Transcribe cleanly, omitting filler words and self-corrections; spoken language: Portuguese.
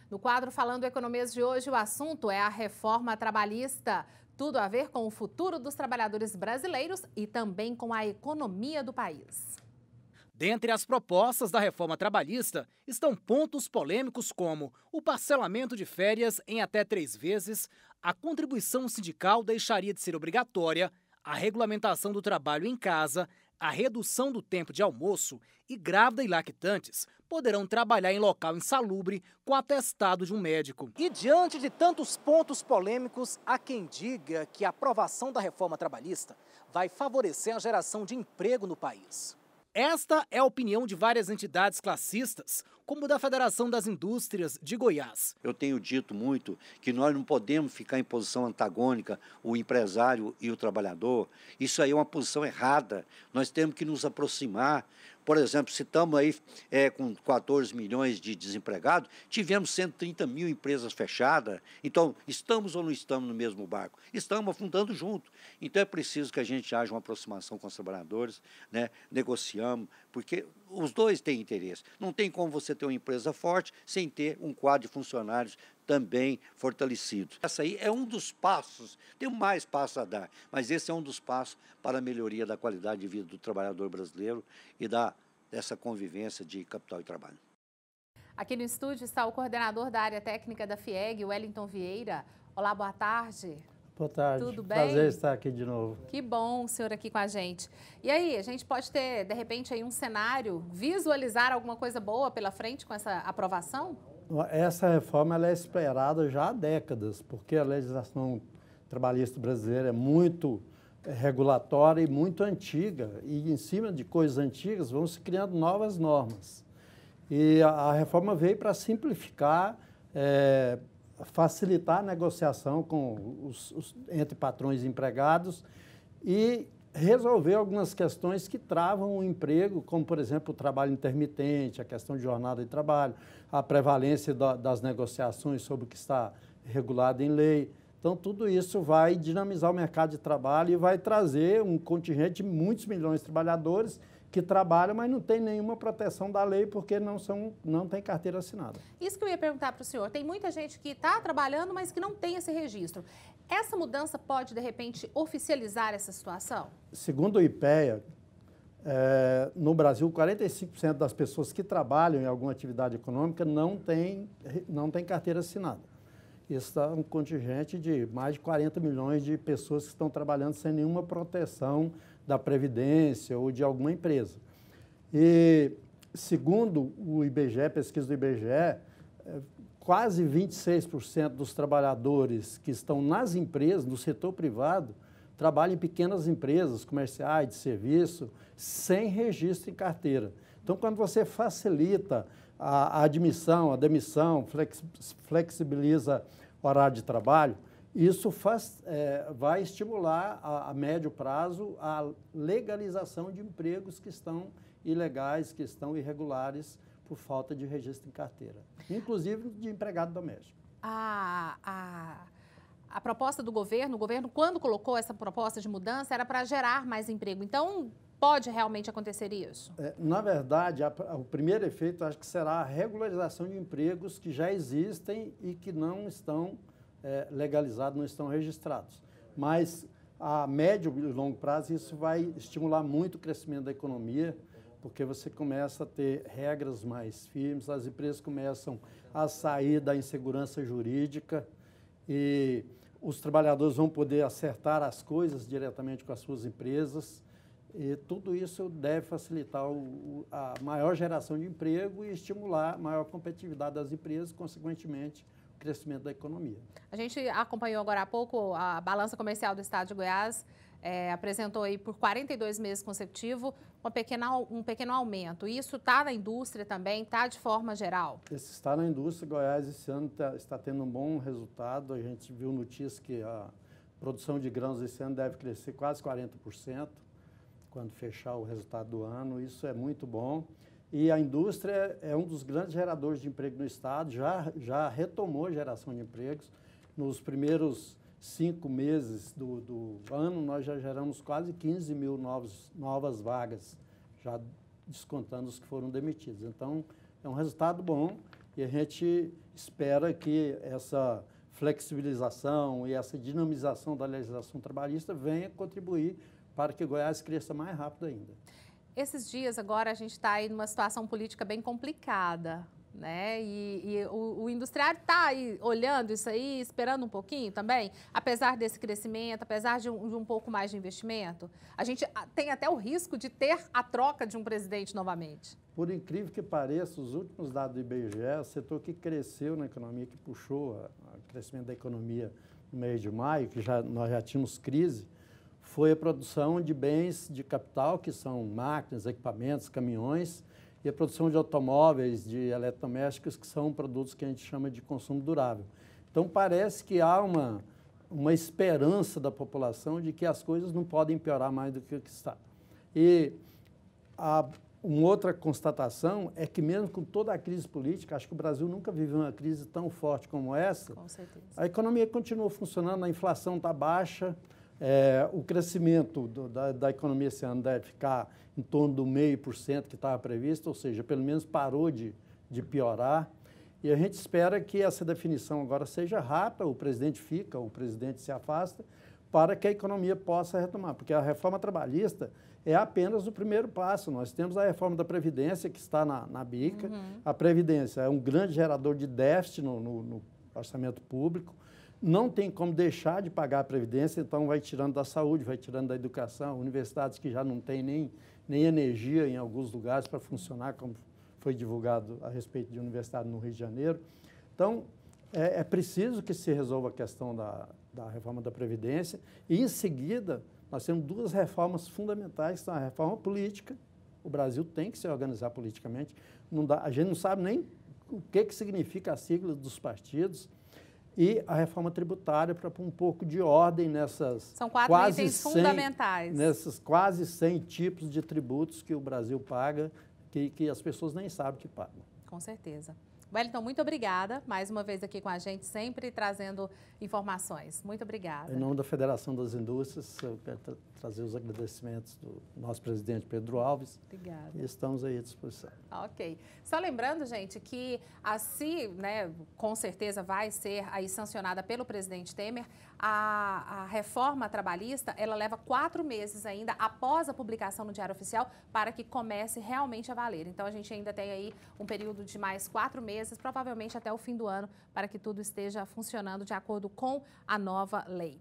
No quadro Falando Economias de hoje, o assunto é a reforma trabalhista. Tudo a ver com o futuro dos trabalhadores brasileiros e também com a economia do país. Dentre as propostas da reforma trabalhista estão pontos polêmicos como o parcelamento de férias em até 3 vezes, a contribuição sindical deixaria de ser obrigatória, a regulamentação do trabalho em casa, a redução do tempo de almoço e grávida e lactantes poderão trabalhar em local insalubre com atestado de um médico. E diante de tantos pontos polêmicos, há quem diga que a aprovação da reforma trabalhista vai favorecer a geração de emprego no país. Esta é a opinião de várias entidades classistas, como da Federação das Indústrias de Goiás. Eu tenho dito muito que nós não podemos ficar em posição antagônica, o empresário e o trabalhador. Isso aí é uma posição errada. Nós temos que nos aproximar. Por exemplo, se estamos aí com 14 milhões de desempregados, tivemos 130 mil empresas fechadas. Então, estamos ou não estamos no mesmo barco? Estamos afundando junto. Então, é preciso que a gente haja uma aproximação com os trabalhadores, né? Negociamos, porque os dois têm interesse. Não tem como você ter uma empresa forte sem ter um quadro de funcionários também fortalecido. Essa aí é um dos passos, tem mais passos a dar, mas esse é um dos passos para a melhoria da qualidade de vida do trabalhador brasileiro e dessa convivência de capital e trabalho. Aqui no estúdio está o coordenador da área técnica da FIEG, Wellington Vieira. Olá, boa tarde. Boa tarde. Tudo bem? Prazer estar aqui de novo. Que bom o senhor aqui com a gente. E aí, a gente pode ter, de repente, aí um cenário, visualizar alguma coisa boa pela frente com essa aprovação? Essa reforma ela é esperada já há décadas, porque a legislação trabalhista brasileira é muito regulatória e muito antiga. E em cima de coisas antigas vão se criando novas normas. E a reforma veio para simplificar, facilitar a negociação entre patrões e empregados e resolver algumas questões que travam o emprego, como, por exemplo, o trabalho intermitente, a questão de jornada de trabalho, a prevalência das negociações sobre o que está regulado em lei. Então, tudo isso vai dinamizar o mercado de trabalho e vai trazer um contingente de muitos milhões de trabalhadores que trabalham, mas não tem nenhuma proteção da lei porque não tem carteira assinada. Isso que eu ia perguntar para o senhor. Tem muita gente que está trabalhando, mas que não tem esse registro. Essa mudança pode, de repente, oficializar essa situação? Segundo o IPEA, no Brasil, 45% das pessoas que trabalham em alguma atividade econômica não tem carteira assinada. Isso é um contingente de mais de 40 milhões de pessoas que estão trabalhando sem nenhuma proteção da Previdência ou de alguma empresa. E, segundo o IBGE, pesquisa do IBGE, quase 26% dos trabalhadores que estão nas empresas, no setor privado, trabalham em pequenas empresas comerciais, de serviço, sem registro em carteira. Então, quando você facilita a admissão, a demissão, flexibiliza o horário de trabalho, isso vai estimular a médio prazo a legalização de empregos que estão ilegais, que estão irregulares por falta de registro em carteira, inclusive de empregado doméstico. A proposta do governo, o governo, quando colocou essa proposta de mudança, era para gerar mais emprego. Então, pode realmente acontecer isso? Na verdade, o primeiro efeito acho que será a regularização de empregos que já existem e que não estão legalizados, não estão registrados. Mas a médio e longo prazo isso vai estimular muito o crescimento da economia, porque você começa a ter regras mais firmes, as empresas começam a sair da insegurança jurídica e os trabalhadores vão poder acertar as coisas diretamente com as suas empresas. E tudo isso deve facilitar a maior geração de emprego e estimular a maior competitividade das empresas, consequentemente, o crescimento da economia. A gente acompanhou agora há pouco a balança comercial do Estado de Goiás, apresentou aí por 42 meses consecutivos um pequeno aumento. Isso está na indústria também, está de forma geral? Isso está na indústria. Goiás esse ano está tendo um bom resultado. A gente viu notícia que a produção de grãos esse ano deve crescer quase 40%. Quando fechar o resultado do ano, isso é muito bom. E a indústria é um dos grandes geradores de emprego no Estado, já retomou a geração de empregos. Nos primeiros 5 meses do ano, nós já geramos quase 15 mil novas vagas, já descontando os que foram demitidos. Então, é um resultado bom e a gente espera que essa flexibilização e essa dinamização da legislação trabalhista venha contribuir para que Goiás cresça mais rápido ainda. Esses dias agora a gente está aí numa situação política bem complicada, né? E o industriário está aí olhando isso aí, esperando um pouquinho também, apesar desse crescimento, apesar de um pouco mais de investimento. A gente tem até o risco de ter a troca de um presidente novamente. Por incrível que pareça, os últimos dados do IBGE, o setor que cresceu na economia, que puxou o crescimento da economia no mês de maio, que nós já tínhamos crise, foi a produção de bens de capital, que são máquinas, equipamentos, caminhões, e a produção de automóveis, de eletrodomésticos, que são produtos que a gente chama de consumo durável. Então, parece que há uma esperança da população de que as coisas não podem piorar mais do que o que está. E uma outra constatação é que, mesmo com toda a crise política, acho que o Brasil nunca viveu uma crise tão forte como essa. Com certeza. A economia continua funcionando, a inflação está baixa, o crescimento da economia esse ano deve ficar em torno do 0,5% que estava previsto, ou seja, pelo menos parou de piorar. E a gente espera que essa definição agora seja rápida, o presidente fica, o presidente se afasta, para que a economia possa retomar, porque a reforma trabalhista é apenas o primeiro passo. Nós temos a reforma da Previdência, que está na bica. A Previdência é um grande gerador de déficit no orçamento público. Não tem como deixar de pagar a Previdência, então vai tirando da saúde, vai tirando da educação, universidades que já não têm nem energia em alguns lugares para funcionar, como foi divulgado a respeito de universidade no Rio de Janeiro. Então, é preciso que se resolva a questão da reforma da Previdência e, em seguida, nós temos duas reformas fundamentais, que são a reforma política. O Brasil tem que se organizar politicamente. A gente não sabe nem o que significa a sigla dos partidos. E a reforma tributária para pôr um pouco de ordem nessas... São quatro itens fundamentais. Nesses quase 100 tipos de tributos que o Brasil paga, que as pessoas nem sabem que pagam. Com certeza. Wellington, muito obrigada, mais uma vez aqui com a gente, sempre trazendo informações. Muito obrigada. Em nome da Federação das Indústrias, eu quero trazer os agradecimentos do nosso presidente Pedro Alves. Obrigada. E estamos aí à disposição. Ok. Só lembrando, gente, que assim, né, com certeza vai ser aí sancionada pelo presidente Temer, a reforma trabalhista, ela leva 4 meses ainda após a publicação no Diário Oficial para que comece realmente a valer. Então, a gente ainda tem aí um período de mais 4 meses, provavelmente até o fim do ano, para que tudo esteja funcionando de acordo com a nova lei.